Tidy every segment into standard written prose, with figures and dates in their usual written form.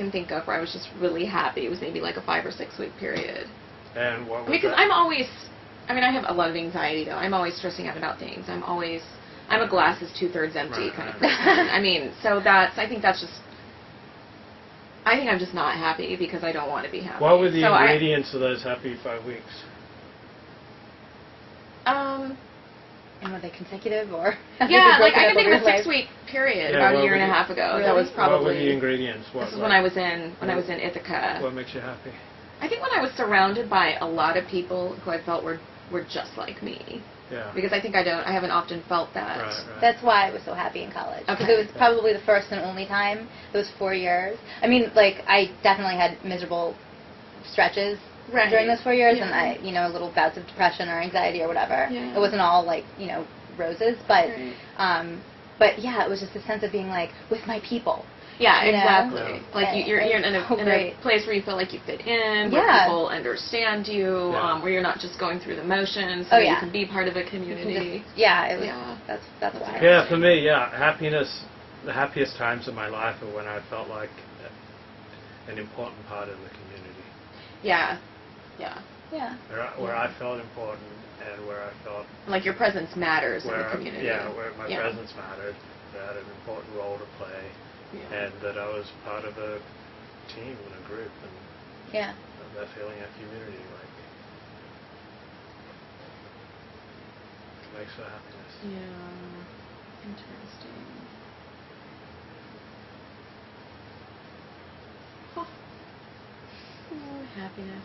can think of where I was just really happy was maybe like a 5 or 6 week period. And what was because that? I'm always, I mean, I have a lot of anxiety though. I'm always stressing out about things. I'm a glass is 2/3 empty kind of person. I mean, so I think I'm just not happy because I don't want to be happy. What were the ingredients of those happy 5 weeks? And were they consecutive or? Yeah, like I can think of a 6 week period about a year and a half ago. Really? That was probably. What were the ingredients? This is when I was in Ithaca. What makes you happy? I think when I was surrounded by a lot of people who I felt were just like me. Yeah. Because I think I haven't often felt that. Right. That's why I was so happy in college. Because Okay. it was probably the first and only time, those 4 years. I mean, like, I definitely had miserable stretches during those 4 years, and I, little bouts of depression or anxiety or whatever. Yeah. It wasn't all, like, roses, but, Right. but yeah, it was just a sense of being, like, with my people. Yeah, You know? exactly. Yeah. Like you're in so a place where you feel like you fit in, where Yeah. people understand you, Yeah. where you're not just going through the motions, so that you yeah. can be part of a You can community. just, yeah, it was, Yeah. that's why. Yeah, for me, happiness, the happiest times of my life are when I felt like an important part of the community. Yeah, yeah. Yeah. Where I felt important and where I felt... Like your presence matters in the where community. where my presence mattered, that I had an important role to play, and that I was part of a team and a group, and Yeah. that feeling of community, makes for happiness. Yeah. Interesting. Oh. Happiness.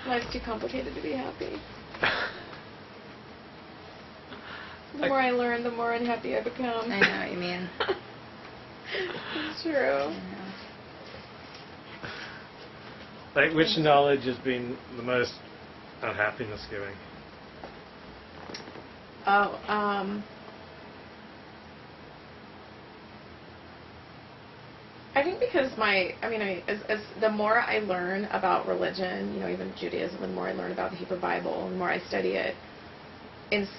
Life's too complicated to be happy. The more I learn, the more unhappy I become. I know what you mean. It's true. I know. Like, which knowledge has been the most unhappiness giving? Oh, I think because as the more I learn about religion, even Judaism, the more I learn about the Hebrew Bible, the more I study it, it's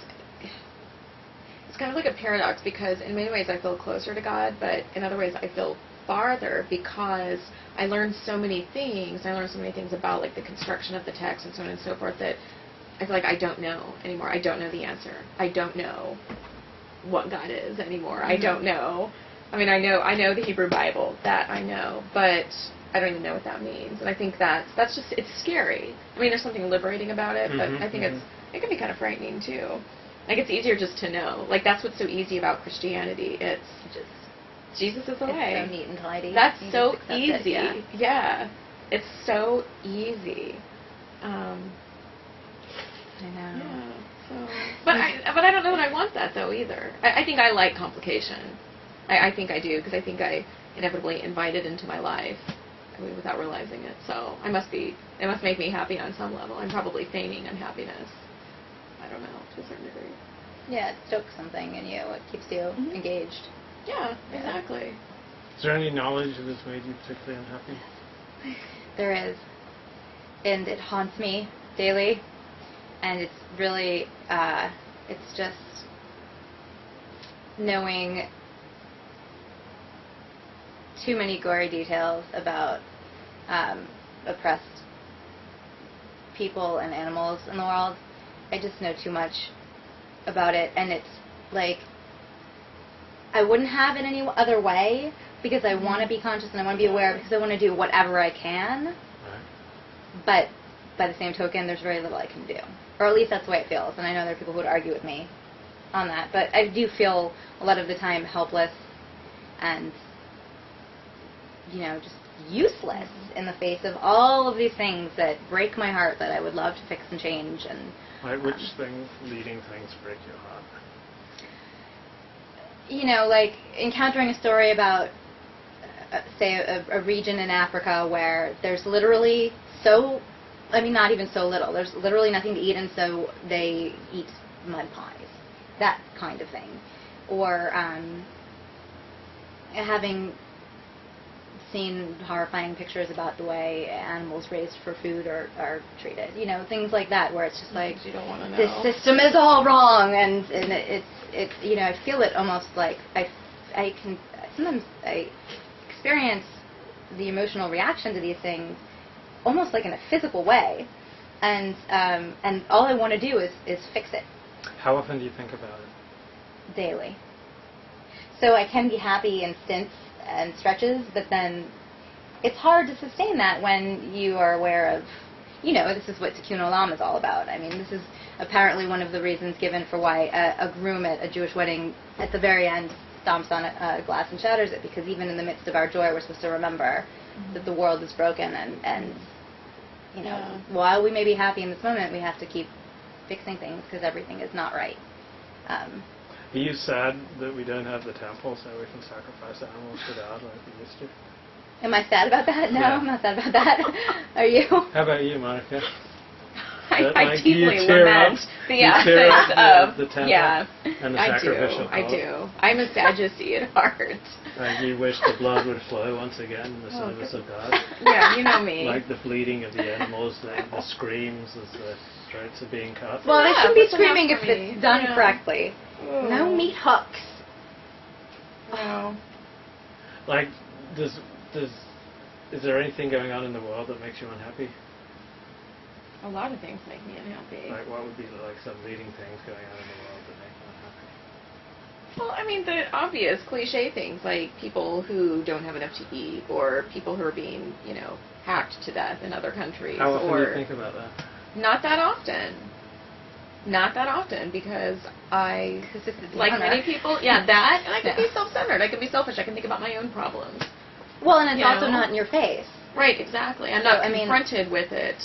kind of like a paradox because in many ways I feel closer to God, but in other ways I feel farther because I learned so many things. I learned so many things about like the construction of the text and so on and so forth that I feel like I don't know anymore. I don't know the answer. I don't know what God is anymore. I don't know. I mean, I know the Hebrew Bible, that I know, but I don't even know what that means. And I think that's just, it's scary. I mean, there's something liberating about it, but I think it can be kind of frightening too. Like, it's easier just to know. Like, that's what's so easy about Christianity. It's just, Jesus is the way. It's so neat and tidy. That's You so just accept easy. it, Yeah. It's so easy. I know. Yeah. So, but I don't know that I want that though either. I think I like complication. I think I do because I think I inevitably invite it into my life without realizing it. So it must make me happy on some level. I'm probably feigning unhappiness. I don't know, to a certain degree. Yeah, it stokes something in you. It keeps you engaged. Yeah, exactly. Is there any knowledge that's made you particularly unhappy? There is. And it haunts me daily. And it's really, it's just knowing too many gory details about oppressed people and animals in the world. I just know too much about it, and it's like I wouldn't have it any other way because I want to be conscious and I want to be aware because I want to do whatever I can. Right. But by the same token, there's very little I can do, or at least that's the way it feels. And I know there are people who would argue with me on that, but I do feel a lot of the time helpless and just useless in the face of all of these things that break my heart that I would love to fix and change. And Like, which leading things break your heart? Like encountering a story about, say, a region in Africa where there's literally not even so little. There's literally nothing to eat, and so they eat mud pies. That kind of thing. Or having seen horrifying pictures about the way animals raised for food are treated. You know, things like that, where it's just like, You don't want to know. this system is all wrong, and it's you know, I feel it almost like I can sometimes I experience the emotional reaction to these things almost like in a physical way, and all I want to do is fix it How often do you think about it? daily. So I can be happy in stints and stretches, but then it's hard to sustain that when you are aware of, you know, this is what Tikkun Olam is all about. I mean, this is apparently one of the reasons given for why a groom at a Jewish wedding at the very end stomps on a glass and shatters it, because even in the midst of our joy, we're supposed to remember that the world is broken, and you know, while we may be happy in this moment, we have to keep fixing things because everything is not right. Are you sad that we don't have the temple so we can sacrifice animals to God like we used to? Am I sad about that? No, Yeah. I'm not sad about that. Are you? How about you, Monica? I Like, you deeply tear lament up- the you tear absence up of the temple yeah. and the I sacrificial I cult? do. I'm a Sadducee at heart. Like you wish the blood would flow once again in the Oh, service good. of God? Yeah, you know me. Like the bleeding of the animals, the screams as the throats are being cut? Well, they Yeah, shouldn't be that's enough screaming if for me. it's done Yeah. correctly. No Oh. meat hooks. No. Like, is there anything going on in the world that makes you unhappy? A lot of things make me unhappy. Like, what would be like some leading things going on in the world that make you unhappy? Well, I mean, the obvious cliche things like people who don't have enough to eat, or people who are being, you know, hacked to death in other countries. How often or do you think about that? Not that often. Not that often, because I, This is the like downer. many people, that, and I can Yeah. be self-centered. I can be selfish. I can think about my own problems. Well, and it's You also know? not in your face. Right, exactly. I'm So, not I mean- confronted with it.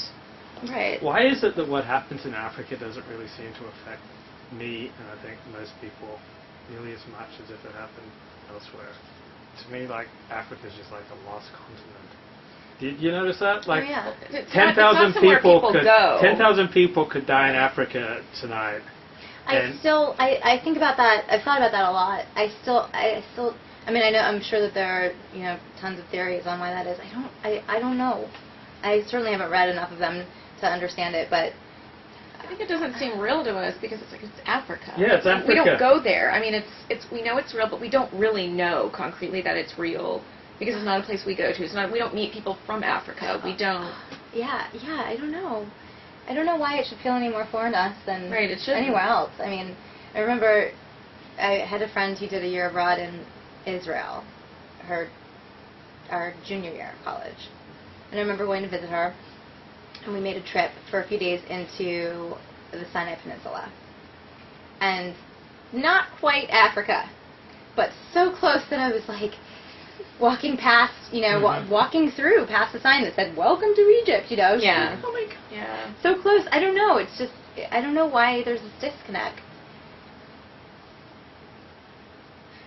Right. Why is it that what happens in Africa doesn't really seem to affect me, and I think most people, nearly as much as if it happened elsewhere? To me, like, Africa's just like a lost continent. Did you notice that? Like, oh, yeah. It's not 10,000 somewhere people could go. 10,000 people could die in Africa tonight. I And- still, I think about that. I've thought about that a lot. I still, I mean, I know, I'm sure that there are, you know, tons of theories on why that is. I don't know. I certainly haven't read enough of them to understand it, but I think it doesn't seem real to us because it's Africa. Yeah, it's We don't Africa. go there. I mean, it's we know it's real, but we don't really know concretely that it's real because it's not a place we go to. It's not. We don't meet people from Africa. We don't. yeah, I don't know. I don't know why it should feel any more foreign to us than Right, it shouldn't. anywhere else. I mean, I remember I had a friend who did a year abroad in Israel, our junior year of college. And I remember going to visit her, and we made a trip for a few days into the Sinai Peninsula. And not quite Africa, but so close that I was like walking past, you know, walking through past the sign that said, "Welcome to Egypt," you know. Yeah. Oh my God. Yeah. So close. I don't know. It's just, I don't know why there's this disconnect.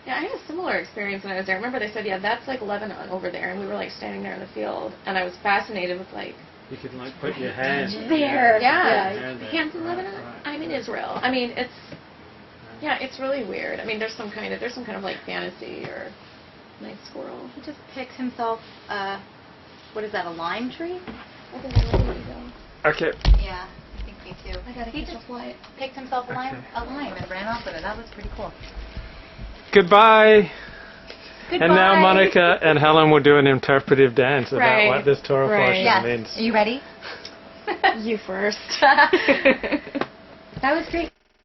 Yeah, I had a similar experience when I was there. I remember they said, that's like Lebanon over there, and we were like standing there in the field, and I was fascinated with like, You could like put your hand There. yeah, there. hands in Right, Lebanon. right. I'm in Israel. I mean, it's really weird. I mean, there's some kind of like fantasy or nice squirrel. He just picked himself, what is that, a lime tree? I think I'm ready to go. Okay. Yeah, I think me too. He just picked himself a lime and ran off with it. That was pretty cool. Goodbye. Goodbye. And now Monica and Helen will do an interpretive dance about Right. what this Torah Right. portion Yes. means. Are you ready? You first. That was great.